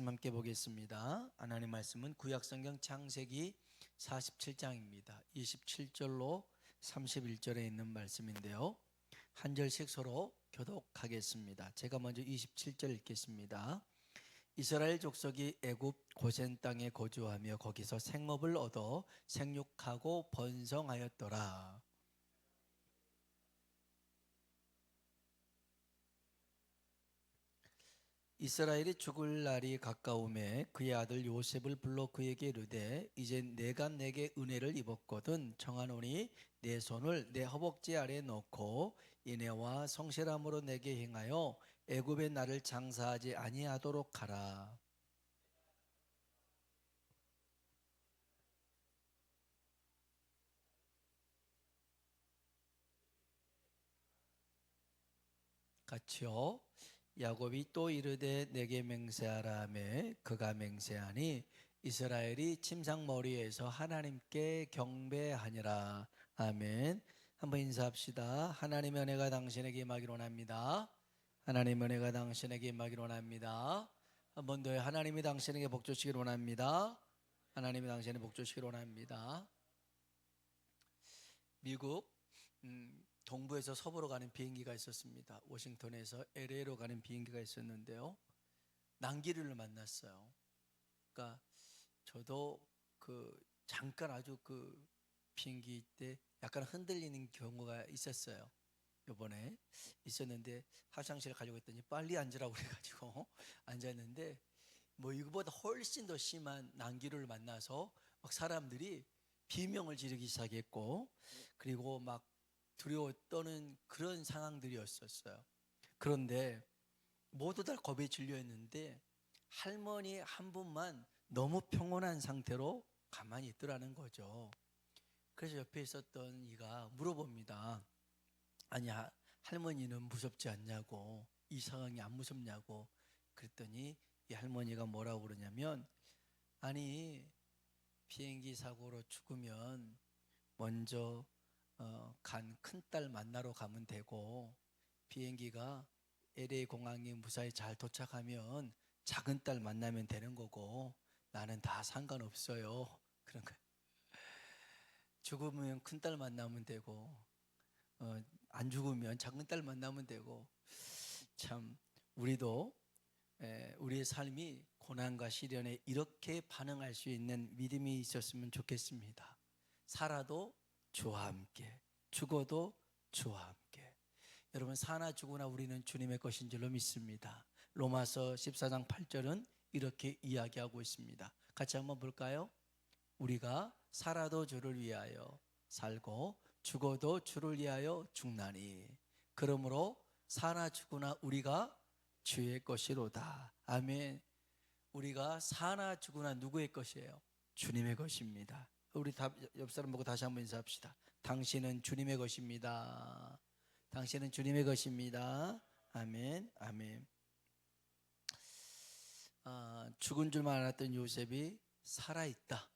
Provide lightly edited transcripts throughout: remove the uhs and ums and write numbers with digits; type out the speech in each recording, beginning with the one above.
말씀 함께 보겠습니다. 하나님 말씀은 구약성경 창세기 47장입니다. 27절로 31절에 있는 말씀인데요. 한 절씩 서로 교독하겠습니다. 제가 먼저 27절 읽겠습니다. 이스라엘 족속이 애굽 고센 땅에 거주하며 거기서 생업을 얻어 생육하고 번성하였더라. 이스라엘이 죽을 날이 가까움에 그의 아들 요셉을 불러 그에게 이르되 이제 내가 내게 은혜를 입었거든 청하노니 내 손을 내 허벅지 아래에 넣고 인애와 성실함으로 내게 행하여 애굽의 나를 장사하지 아니하도록 하라. 같이요. 야곱이 또 이르되 내게 맹세하라 하매 그가 맹세하니 이스라엘이 침상머리에서 하나님께 경배하니라. 아멘. 한번 인사합시다. 하나님의 은혜가 당신에게 임하기를 원합니다. 하나님의 은혜가 당신에게 임하기를 원합니다. 한 번 더 하나님이 당신에게 복 주시기를 원합니다. 하나님이 당신에게 복 주시기를 원합니다. 미국 동부에서 서부로 가는 비행기가 있었습니다. 워싱턴에서 LA로 가는 비행기가 있었는데요. 난기류를 만났어요. 그러니까 저도 잠깐 아주 비행기 때 약간 흔들리는 경우가 있었어요. 이번에 있었는데 화장실에 가려고 했더니 빨리 앉으라고 그래가지고 앉았는데 뭐 이거보다 훨씬 더 심한 난기류를 만나서 막 사람들이 비명을 지르기 시작했고 그리고 막 두려워 떠는 그런 상황들이었었어요. 그런데 모두 다 겁에 질려 있는데 할머니 한 분만 너무 평온한 상태로 가만히 있더라는 거죠. 그래서 옆에 있었던 이가 물어봅니다. 아니 할머니는 무섭지 않냐고, 이 상황이 안 무섭냐고. 그랬더니 이 할머니가 뭐라고 그러냐면 아니 비행기 사고로 죽으면 먼저 간 큰딸 만나러 가면 되고 비행기가 LA 공항에 무사히 잘 도착하면 작은 딸 만나면 되는 거고 나는 다 상관없어요. 그런 거예요. 죽으면 큰딸 만나면 되고 안 죽으면 작은 딸 만나면 되고 참 우리도 우리의 삶이 고난과 시련에 이렇게 반응할 수 있는 믿음이 있었으면 좋겠습니다. 살아도 주와 함께, 죽어도 주와 함께. 여러분 사나 죽으나 우리는 주님의 것인 줄로 믿습니다. 로마서 14장 8절은 이렇게 이야기하고 있습니다. 같이 한번 볼까요? 우리가 살아도 주를 위하여 살고 죽어도 주를 위하여 죽나니 그러므로 사나 죽으나 우리가 주의 것이로다. 아멘. 우리가 사나 죽으나 누구의 것이에요? 주님의 것입니다. 우리 옆 사람 보고 다시 한번 인사합시다. 당신은 주님의 것입니다. 당신은 주님의 것입니다. 아멘. 아멘. 죽은 줄만 알았던 요셉이 살아있다.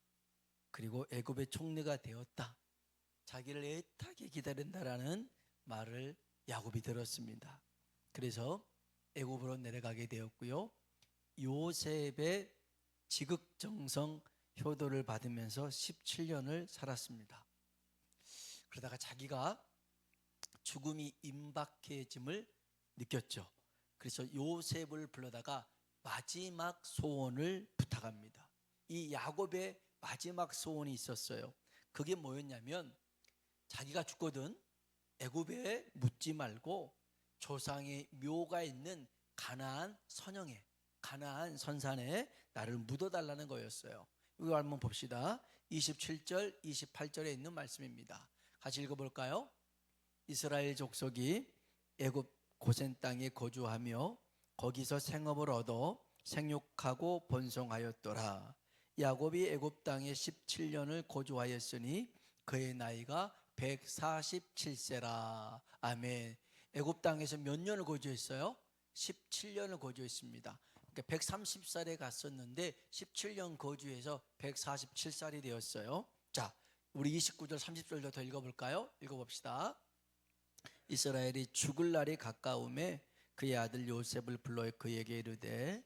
그리고 애굽의 총리가 되었다. 자기를 애타게 기다린다라는 말을 야곱이 들었습니다. 그래서 애굽으로 내려가게 되었고요. 요셉의 지극정성 효도를 받으면서 17년을 살았습니다. 그러다가 자기가 죽음이 임박해짐을 느꼈죠. 그래서 요셉을 불러다가 마지막 소원을 부탁합니다. 이 야곱의 마지막 소원이 있었어요. 그게 뭐였냐면 자기가 죽거든 애굽에 묻지 말고 조상의 묘가 있는 가나안 선영에, 가나안 선산에 나를 묻어달라는 거였어요. 이거 한번 봅시다. 27절 28절에 있는 말씀입니다. 같이 읽어볼까요? 이스라엘 족속이 애굽 고센 땅에 거주하며 거기서 생업을 얻어 생육하고 번성하였더라. 야곱이 애굽 땅에 17년을 거주하였으니 그의 나이가 147세라. 아멘. 애굽 땅에서 몇 년을 거주했어요? 17년을 거주했습니다. 그러니까 130살에 갔었는데 17년 거주해서 147살이 되었어요. 자, 우리 29절 30절도 더 읽어볼까요? 읽어봅시다. 이스라엘이 죽을 날이 가까움에 그의 아들 요셉을 불러 그에게 이르되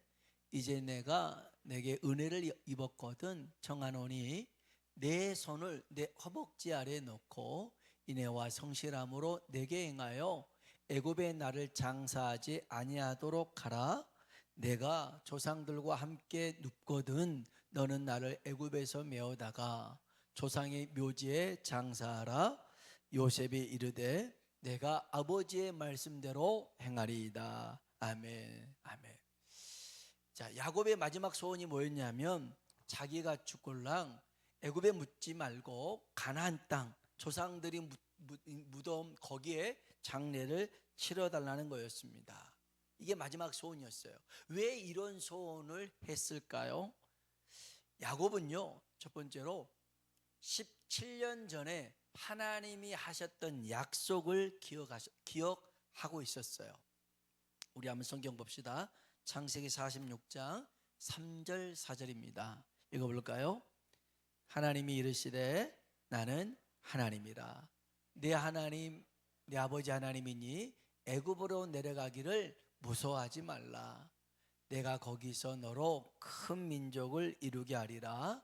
이제 내가 내게 은혜를 입었거든 청하노니 내 손을 내 허벅지 아래에 놓고 인애와 성실함으로 내게 행하여 애굽에 나를 장사하지 아니하도록 하라. 내가 조상들과 함께 눕거든 너는 나를 애굽에서 메어다가 조상의 묘지에 장사하라. 요셉이 이르되 내가 아버지의 말씀대로 행하리이다. 아멘. 아멘. 자, 야곱의 마지막 소원이 뭐였냐면 자기가 죽을랑 애굽에 묻지 말고 가나안 땅 조상들이 무덤 거기에 장례를 치러달라는 거였습니다. 이게 마지막 소원이었어요. 왜 이런 소원을 했을까요? 야곱은요, 첫 번째로 17년 전에 하나님이 하셨던 약속을 기억하고 있었어요. 우리 한번 성경 봅시다. 창세기 46장 3절 4절입니다. 읽어볼까요? 하나님이 이르시되 나는 하나님이라. 내 하나님 내 아버지 하나님이니 애굽으로 내려가기를 무서워하지 말라. 내가 거기서 너로 큰 민족을 이루게 하리라.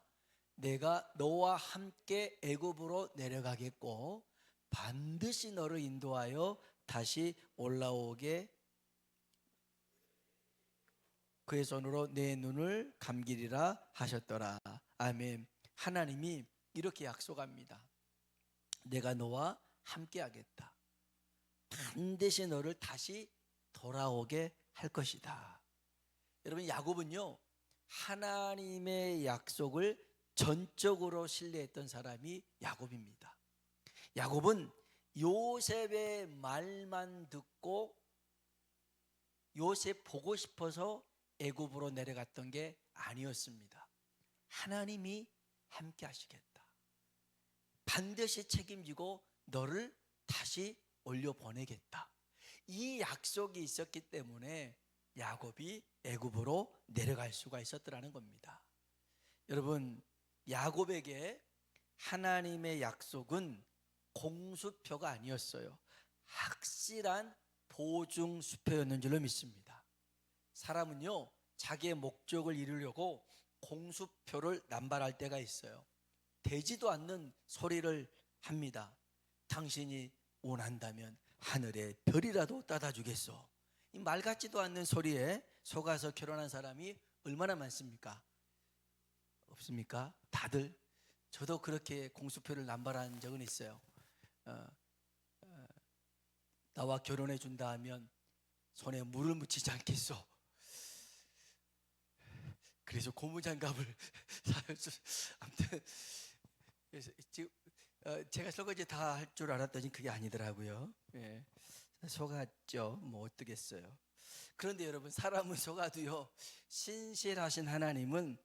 내가 너와 함께 애굽으로 내려가겠고 반드시 너를 인도하여 다시 올라오게 그의 손으로 내 눈을 감기리라 하셨더라. 아멘. 하나님이 이렇게 약속합니다. 내가 너와 함께 하겠다. 반드시 너를 다시 돌아오게 할 것이다. 여러분, 야곱은요 하나님의 약속을 전적으로 신뢰했던 사람이 야곱입니다. 야곱은 요셉의 말만 듣고 요셉 보고 싶어서 애굽으로 내려갔던 게 아니었습니다. 하나님이 함께 하시겠다. 반드시 책임지고 너를 다시 올려보내겠다. 이 약속이 있었기 때문에 야곱이 애굽으로 내려갈 수가 있었더라는 겁니다. 여러분, 야곱에게 하나님의 약속은 공수표가 아니었어요. 확실한 보증수표였는 줄로 믿습니다. 사람은요 자기의 목적을 이루려고 공수표를 남발할 때가 있어요. 되지도 않는 소리를 합니다. 당신이 원한다면 하늘의 별이라도 따다 주겠소. 이 말 같지도 않는 소리에 속아서 결혼한 사람이 얼마나 많습니까? 없습니까? 다들. 저도 그렇게 공수표를 남발한 적은 있어요. 나와 결혼해 준다 하면 손에 물을 묻히지 않겠소. 그래서 고무장갑을 아무튼 그래서 지금 제가 설거지 다 할 줄 알았더니 그게 아니더라고요. 예. 속았죠. 뭐 어떻겠어요. 그런데 여러분, 사람은 속아도요 신실하신 하나님은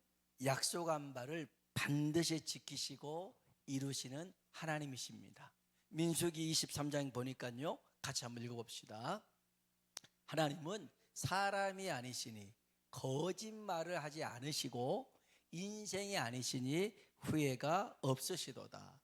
약속한 바를 반드시 지키시고 이루시는 하나님이십니다. 민수기 23장 보니까요 같이 한번 읽어봅시다. 하나님은 사람이 아니시니 거짓말을 하지 않으시고 인생이 아니시니 후회가 없으시도다.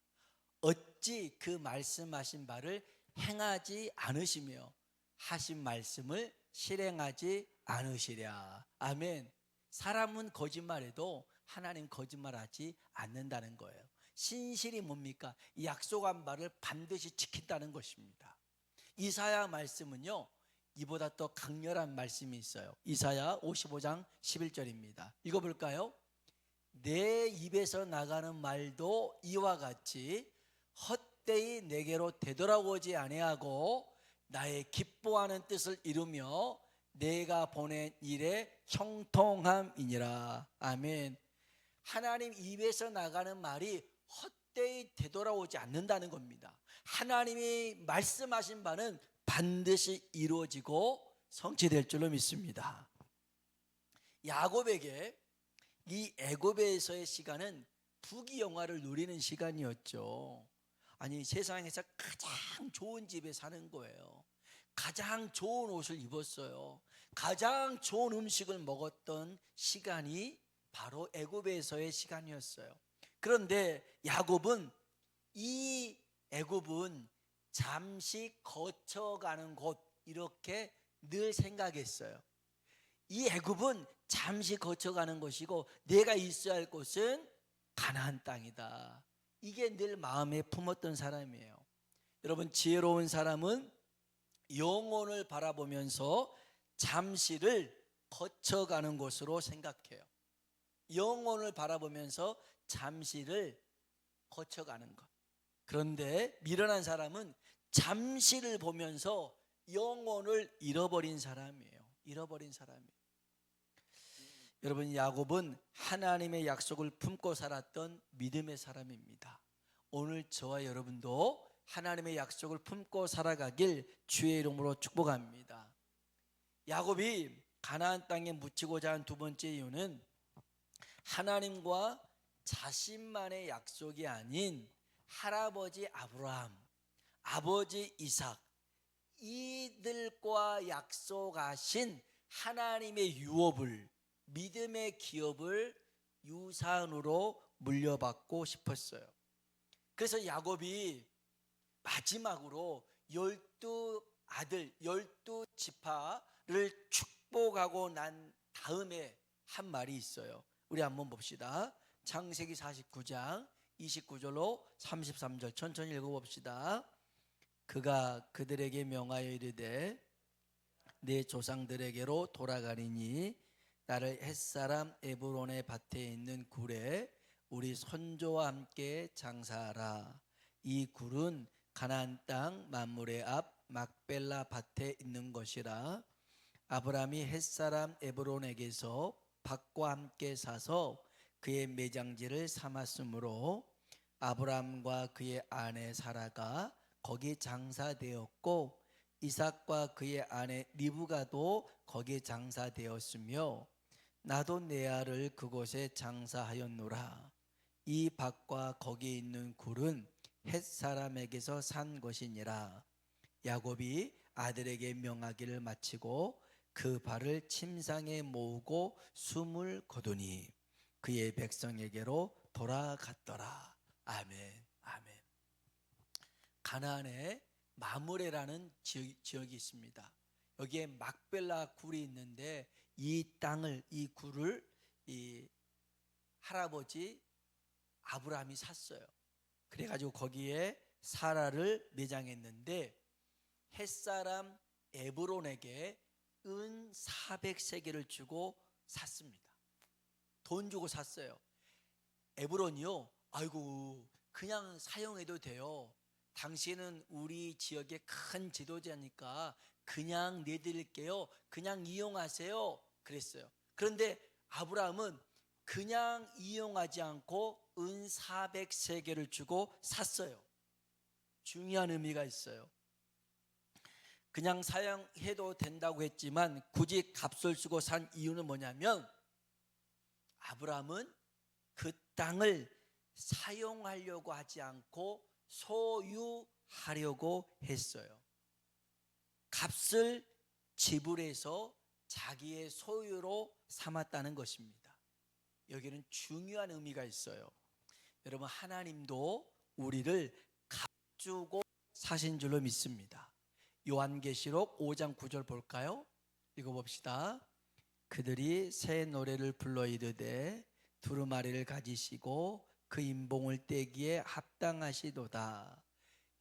어찌 그 말씀하신 바를 행하지 않으시며 하신 말씀을 실행하지 않으시랴. 아멘. 사람은 거짓말해도 하나님 거짓말하지 않는다는 거예요. 신실이 뭡니까? 약속한 바를 반드시 지킨다는 것입니다. 이사야 말씀은요 이보다 더 강렬한 말씀이 있어요. 이사야 55장 11절입니다. 읽어볼까요? 내 입에서 나가는 말도 이와 같이 헛되이 내게로 되돌아오지 아니하고 나의 기뻐하는 뜻을 이루며 내가 보낸 일에 형통함이니라. 아멘. 하나님 입에서 나가는 말이 헛되이 되돌아오지 않는다는 겁니다. 하나님이 말씀하신 바는 반드시 이루어지고 성취될 줄로 믿습니다. 야곱에게 이 애굽에서의 시간은 부귀영화를 누리는 시간이었죠. 아니, 세상에서 가장 좋은 집에 사는 거예요. 가장 좋은 옷을 입었어요. 가장 좋은 음식을 먹었던 시간이 바로 애굽에서의 시간이었어요. 그런데 야곱은 이 애굽은 잠시 거쳐가는 곳 이렇게 늘 생각했어요. 이 애굽은 잠시 거쳐가는 것이고 내가 있어야 할 곳은 가나안 땅이다. 이게 늘 마음에 품었던 사람이에요. 여러분, 지혜로운 사람은 영혼을 바라보면서 잠시를 거쳐가는 곳으로 생각해요. 영혼을 바라보면서 잠시를 거쳐가는 것. 그런데 미련한 사람은 잠시를 보면서 영혼을 잃어버린 사람이에요. 잃어버린 사람이에요. 여러분, 야곱은 하나님의 약속을 품고 살았던 믿음의 사람입니다. 오늘 저와 여러분도 하나님의 약속을 품고 살아가길 주의 이름으로 축복합니다. 야곱이 가나안 땅에 묻히고자 한 두 번째 이유는 하나님과 자신만의 약속이 아닌 할아버지 아브라함, 아버지 이삭, 이들과 약속하신 하나님의 유업을, 믿음의 기업을 유산으로 물려받고 싶었어요. 그래서 야곱이 마지막으로 12아들 12지파를 축복하고 난 다음에 한 말이 있어요. 우리 한번 봅시다. 창세기 49장 29절로 33절 천천히 읽어봅시다. 그가 그들에게 명하여 이르되 내 조상들에게로 돌아가리니 나를 햇사람 에브론의 밭에 있는 굴에 우리 선조와 함께 장사하라. 이 굴은 가나안 땅 만물의 앞 막벨라 밭에 있는 것이라. 아브라함이 햇사람 에브론에게서 밭과 함께 사서 그의 매장지를 삼았으므로 아브라함과 그의 아내 사라가 거기 장사되었고 이삭과 그의 아내 리브가도 거기 장사되었으며 나도 내 아를 그곳에 장사하였노라. 이 밭과 거기 있는 굴은 헷 사람에게서 산 것이니라. 야곱이 아들에게 명하기를 마치고 그 발을 침상에 모으고 숨을 거두니 그의 백성에게로 돌아갔더라. 아멘, 아멘. 가나안에 마므레라는 지역이 있습니다. 여기에 막벨라 굴이 있는데 이 땅을, 이 굴을 이 할아버지 아브라함이 샀어요. 그래가지고 거기에 사라를 매장했는데 햇사람 에브론에게 은 400세겔을 주고 샀습니다. 돈 주고 샀어요. 에브론이요, 아이고 그냥 사용해도 돼요. 당신은 우리 지역의 큰 지도자니까 그냥 내드릴게요. 그냥 이용하세요. 그랬어요. 그런데 아브라함은 그냥 이용하지 않고 은 400세겔을 주고 샀어요. 중요한 의미가 있어요. 그냥 사용해도 된다고 했지만 굳이 값을 주고 산 이유는 뭐냐면 아브라함은 그 땅을 사용하려고 하지 않고 소유하려고 했어요. 값을 지불해서 자기의 소유로 삼았다는 것입니다. 여기는 중요한 의미가 있어요. 여러분, 하나님도 우리를 값주고 사신 줄로 믿습니다. 요한계시록 5장 9절 볼까요? 읽어봅시다. 그들이 새 노래를 불러 이르되 두루마리를 가지시고 그 인봉을 떼기에 합당하시도다.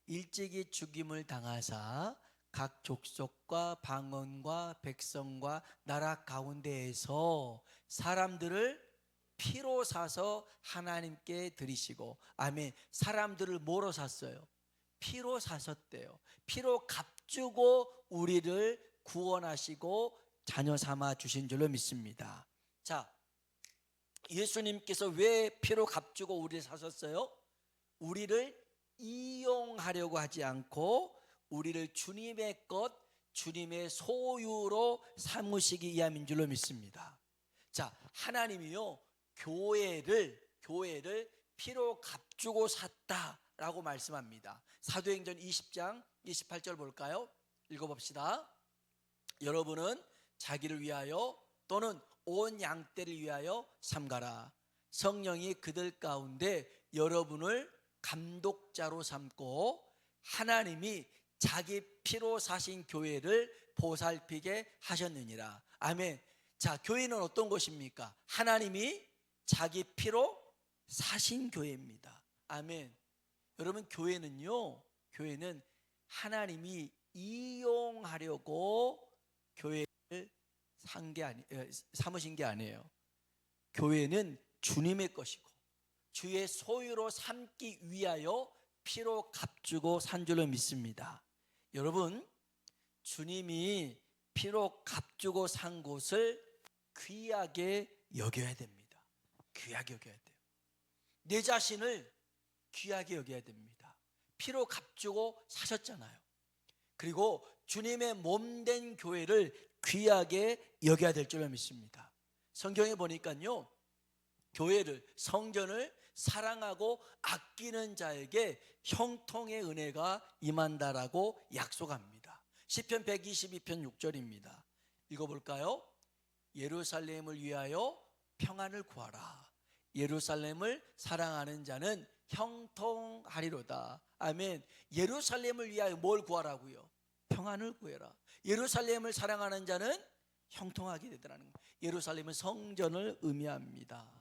일찍이 죽임을 당하사 각 족속과 방언과 백성과 나라 가운데에서 사람들을 피로 사서 하나님께 드리시고, 아멘. 사람들을 뭐로 샀어요? 피로 사셨대요. 피로 값주고 우리를 구원하시고 자녀 삼아 주신 줄로 믿습니다. 자, 예수님께서 왜 피로 값주고 우리를 사셨어요? 우리를 이용하려고 하지 않고 우리를 주님의 것, 주님의 소유로 삼으시기 위함인 줄로 믿습니다. 자, 하나님이요 교회를 피로 값주고 샀다라고 말씀합니다. 사도행전 20장 28절 볼까요? 읽어봅시다. 여러분은 자기를 위하여 또는 온 양떼를 위하여 삼가라. 성령이 그들 가운데 여러분을 감독자로 삼고 하나님이 자기 피로 사신 교회를 보살피게 하셨느니라. 아멘. 자, 교회는 어떤 곳입니까? 하나님이 자기 피로 사신 교회입니다. 아멘. 여러분, 교회는 하나님이 이용하려고 교회를 삼으신 게 아니에요. 교회는 주님의 것이고 주의 소유로 삼기 위하여 피로 값주고 산 줄로 믿습니다. 여러분, 주님이 피로 값주고 산 곳을 귀하게 여겨야 됩니다. 귀하게 여겨야 돼요. 내 자신을 귀하게 여겨야 됩니다. 피로 값주고 사셨잖아요. 그리고 주님의 몸된 교회를 귀하게 여겨야 될 줄로 믿습니다. 성경에 보니까요, 교회를, 성전을 사랑하고 아끼는 자에게 형통의 은혜가 임한다라고 약속합니다. 시편 122편 6절입니다. 읽어볼까요? 예루살렘을 위하여 평안을 구하라. 예루살렘을 사랑하는 자는 형통하리로다. 아멘. 예루살렘을 위하여 뭘 구하라고요? 평안을 구해라. 예루살렘을 사랑하는 자는 형통하게 되더라는 거예요. 예루살렘은 성전을 의미합니다.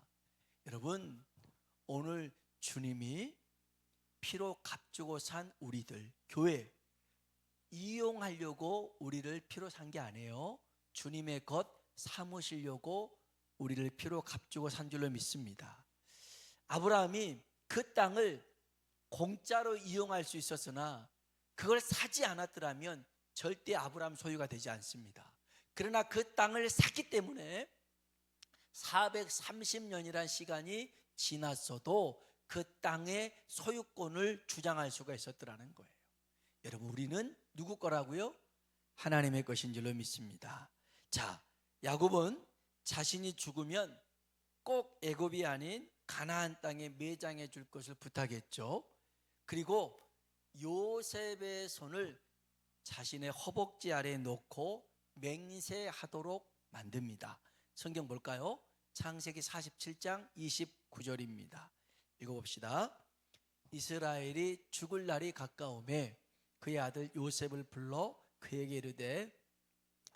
여러분, 오늘 주님이 피로 값주고 산 우리들, 교회 이용하려고 우리를 피로 산 게 아니에요. 주님의 것 삼으시려고 우리를 피로 값주고 산 줄로 믿습니다. 아브라함이 그 땅을 공짜로 이용할 수 있었으나 그걸 사지 않았더라면 절대 아브라함 소유가 되지 않습니다. 그러나 그 땅을 샀기 때문에 430년이라는 시간이 지났어도 그 땅의 소유권을 주장할 수가 있었더라는 거예요. 여러분, 우리는 누구 거라고요? 하나님의 것인 줄로 믿습니다. 자, 야곱은 자신이 죽으면 꼭 애굽이 아닌 가나안 땅에 매장해 줄 것을 부탁했죠. 그리고 요셉의 손을 자신의 허벅지 아래에 놓고 맹세하도록 만듭니다. 성경 볼까요? 창세기 47장 29절입니다. 읽어봅시다. 이스라엘이 죽을 날이 가까우매 그의 아들 요셉을 불러 그에게 이르되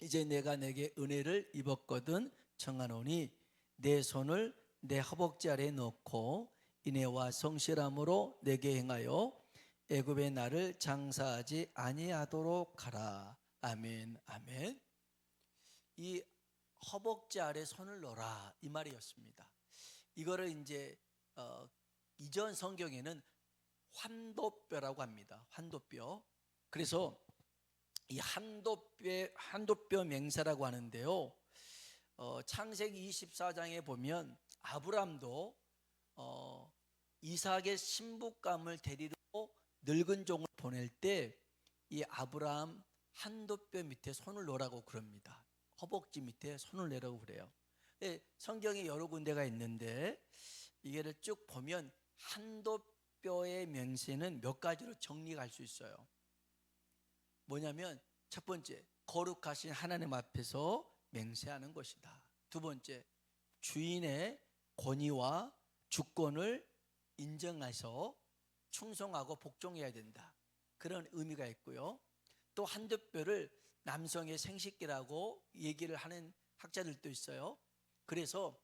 이제 내가 내게 은혜를 입었거든 청하노니 내 손을 내 허벅지 아래에 넣고 인애와 성실함으로 내게 행하여 애굽의 나를 장사하지 아니하도록 하라. 아멘, 아멘. 이 허벅지 아래 손을 넣어라, 이 말이었습니다. 이거를 이제 이전 성경에는 환도뼈라고 합니다. 환도뼈. 그래서 이 환도뼈 맹세라고 하는데요. 창세기 24장에 보면 아브람도 이삭의 신부감을 데리러 늙은 종을 보낼 때 이 아브람 환도뼈 밑에 손을 놓으라고 그럽니다. 허벅지 밑에 손을 내라고 그래요. 성경에 여러 군데가 있는데 이게를 쭉 보면 환도뼈의 맹세는 몇 가지로 정리할 수 있어요. 뭐냐면 첫 번째, 거룩하신 하나님 앞에서 맹세하는 것이다. 두 번째, 주인의 권위와 주권을 인정해서 충성하고 복종해야 된다. 그런 의미가 있고요. 또 환도뼈를 남성의 생식기라고 얘기를 하는 학자들도 있어요. 그래서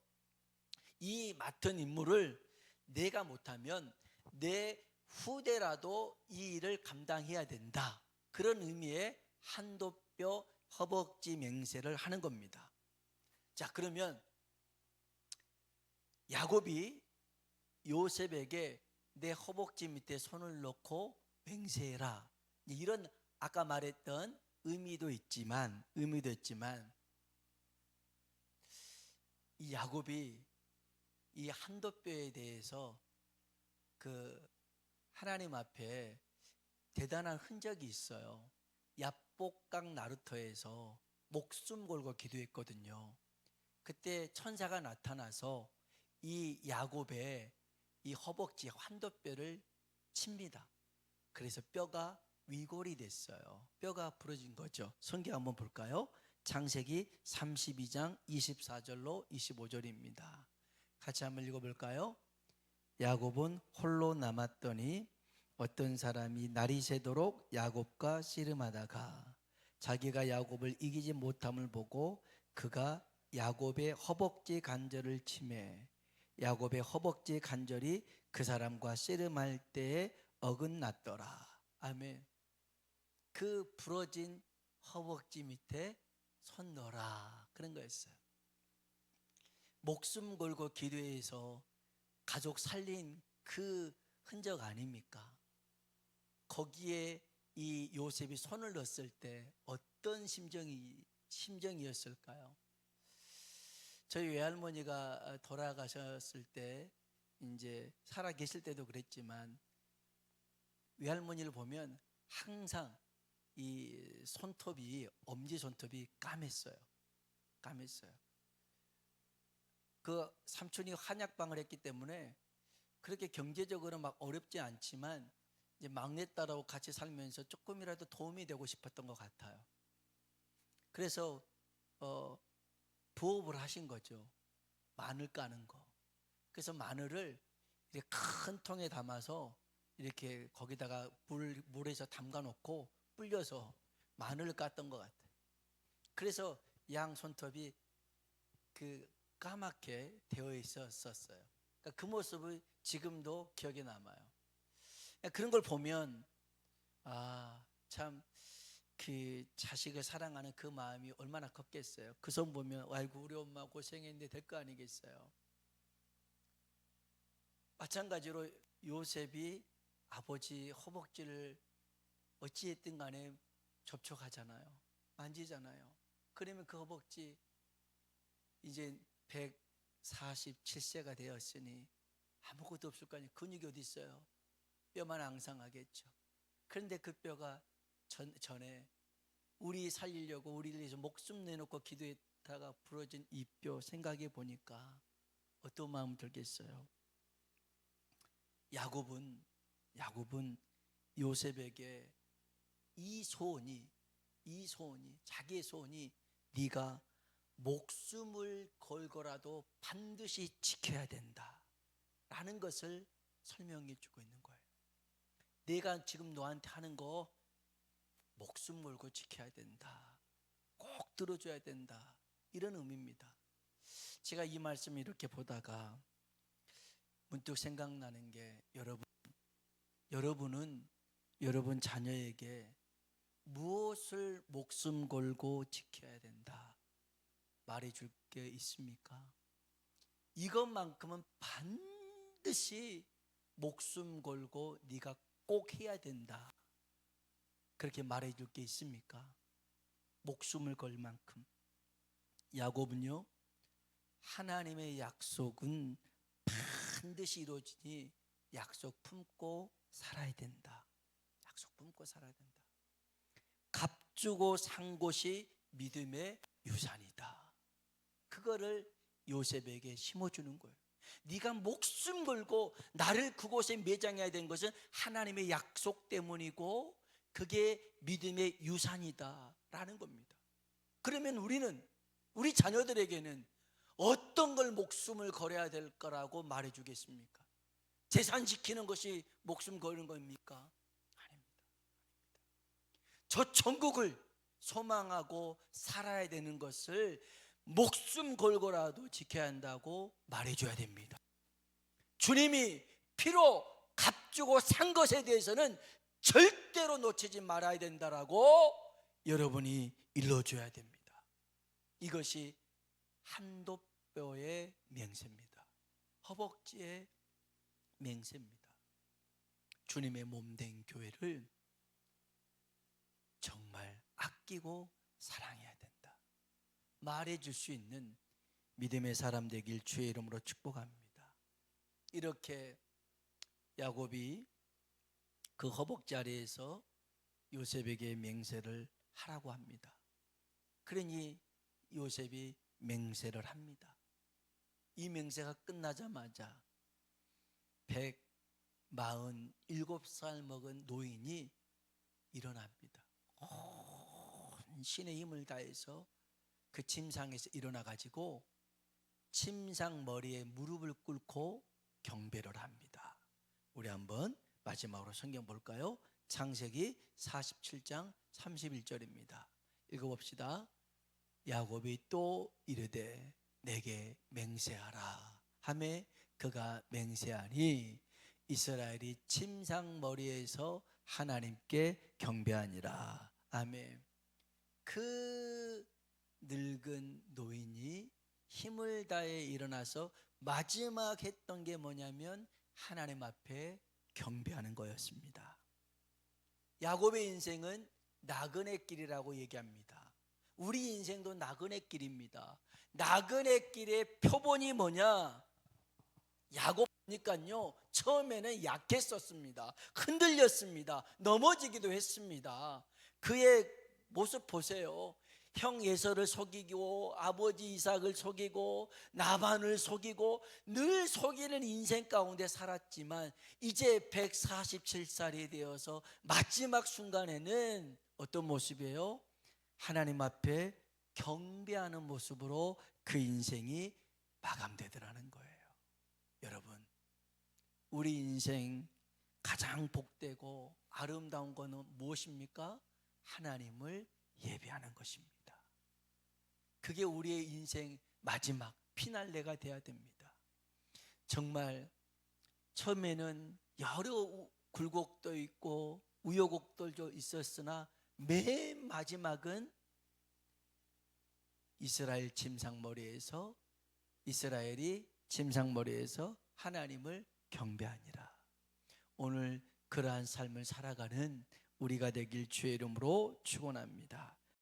이 맡은 임무를 내가 못하면 내 후대라도 이 일을 감당해야 된다. 그런 의미의 환도뼈 허벅지 맹세를 하는 겁니다. 자, 그러면 야곱이 요셉에게 내 허벅지 밑에 손을 넣고 맹세해라, 이런 아까 말했던 의미도 있지만 이 야곱이 이 환도뼈에 대해서 그 하나님 앞에 대단한 흔적이 있어요. 야복강 나루터에서 목숨 걸고 기도했거든요. 그때 천사가 나타나서 이 야곱의 이 허벅지 환도뼈를 칩니다. 그래서 뼈가 위골이 됐어요. 뼈가 부러진 거죠. 성경 한번 볼까요? 창세기 32장 24절로 25절입니다. 같이 한번 읽어볼까요? 야곱은 홀로 남았더니 어떤 사람이 날이 새도록 야곱과 씨름하다가 자기가 야곱을 이기지 못함을 보고 그가 야곱의 허벅지 관절을 치매 야곱의 허벅지 관절이 그 사람과 씨름할 때에 어긋났더라. 아멘. 그 부러진 허벅지 밑에 손 넣어라, 그런 거였어요. 목숨 걸고 기도해서 가족 살린 그 흔적 아닙니까? 거기에 이 요셉이 손을 넣었을 때 어떤 심정이었을까요? 저희 외할머니가 돌아가셨을 때, 이제 살아 계실 때도 그랬지만 외할머니를 보면 항상 이 손톱이, 엄지 손톱이 까맸어요. 그 삼촌이 한약방을 했기 때문에 그렇게 경제적으로 막 어렵지 않지만 이제 막내딸하고 같이 살면서 조금이라도 도움이 되고 싶었던 것 같아요. 그래서 부업을 하신 거죠. 마늘 까는 거. 그래서 마늘을 이렇게 큰 통에 담아서 이렇게 거기다가 물에서 담가 놓고 불려서 마늘을 깠던 것 같아요. 그래서 양 손톱이 그 까맣게 되어 있었어요. 그러니까 그 모습이 지금도 기억에 남아요. 그런 걸 보면 참 그 자식을 사랑하는 그 마음이 얼마나 컸겠어요. 그 손 보면 아이고 우리 엄마 고생했는데 될 거 아니겠어요. 마찬가지로 요셉이 아버지 허벅지를 어찌했든 간에 접촉하잖아요. 만지잖아요. 그러면 그 허벅지 이제 147세가 되었으니 아무것도 없을 거 아니에요. 근육이 어디 있어요? 뼈만 앙상하겠죠. 그런데 그 뼈가 전에 우리 살리려고 우리를 위해서 목숨 내놓고 기도했다가 부러진 이 뼈 생각해 보니까 어떤 마음 들겠어요? 야곱은 요셉에게 이 소원이 자기의 소원이 네가 목숨을 걸고라도 반드시 지켜야 된다 라는 것을 설명해 주고 있는 거예요. 내가 지금 너한테 하는 거 목숨 걸고 지켜야 된다, 꼭 들어줘야 된다, 이런 의미입니다. 제가 이 말씀을 이렇게 보다가 문득 생각나는 게, 여러분은 여러분 자녀에게 무엇을 목숨 걸고 지켜야 된다 말해줄 게 있습니까? 이것만큼은 반드시 목숨 걸고 네가 꼭 해야 된다, 그렇게 말해줄 게 있습니까? 목숨을 걸 만큼. 야곱은요, 하나님의 약속은 반드시 이루어지니 약속 품고 살아야 된다. 약속 품고 살아야 된다. 값주고 산 곳이 믿음의 유산이다. 그거를 요셉에게 심어주는 거예요. 네가 목숨 걸고 나를 그곳에 매장해야 된 것은 하나님의 약속 때문이고 그게 믿음의 유산이다 라는 겁니다. 그러면 우리 자녀들에게는 어떤 걸 목숨을 걸어야 될 거라고 말해주겠습니까? 재산 지키는 것이 목숨 거는 겁니까? 아닙니다. 저 천국을 소망하고 살아야 되는 것을 목숨 걸고라도 지켜야 한다고 말해줘야 됩니다. 주님이 피로 값주고 산 것에 대해서는 절대로 놓치지 말아야 된다라고 여러분이 일러줘야 됩니다. 이것이 한돛뼈의 맹세입니다. 허벅지의 맹세입니다. 주님의 몸된 교회를 정말 아끼고 사랑해야 된다 말해줄 수 있는 믿음의 사람 되길 주의 이름으로 축복합니다. 이렇게 야곱이 그 허벅지 아래에서 요셉에게 맹세를 하라고 합니다. 그러니 요셉이 맹세를 합니다. 이 맹세가 끝나자마자 147살 먹은 노인이 일어납니다. 온 신의 힘을 다해서 그 침상에서 일어나 가지고 침상 머리에 무릎을 꿇고 경배를 합니다. 우리 한번 마지막으로 성경 볼까요? 창세기 47장 31절입니다. 읽어봅시다. 야곱이 또 이르되 내게 맹세하라 하매 그가 맹세하니 이스라엘이 침상머리에서 하나님께 경배하니라. 아멘. 그 늙은 노인이 힘을 다해 일어나서 마지막 했던 게 뭐냐면 하나님 앞에 경배하는 거였습니다. 야곱의 인생은 나그네 길이라고 얘기합니다. 우리 인생도 나그네 길입니다. 나그네 길의 표본이 뭐냐? 야곱 보니까요, 처음에는 약했었습니다. 흔들렸습니다. 넘어지기도 했습니다. 그의 모습 보세요. 형 에서를 속이고 아버지 이삭을 속이고 나반을 속이고 늘 속이는 인생 가운데 살았지만 이제 147살이 되어서 마지막 순간에는 어떤 모습이에요? 하나님 앞에 경배하는 모습으로 그 인생이 마감되더라는 거예요. 여러분, 우리 인생 가장 복되고 아름다운 것은 무엇입니까? 하나님을 예배하는 것입니다. 그게 우리의 인생 마지막 피날레가 돼야 됩니다. 정말 처음에는 여러 굴곡도 있고 우여곡절도 있었으나 맨 마지막은 이스라엘이 침상머리에서 하나님을 경배하니라. 오늘 그러한 삶을 살아가는 우리가 되길 주의 이름으로 축원합니다.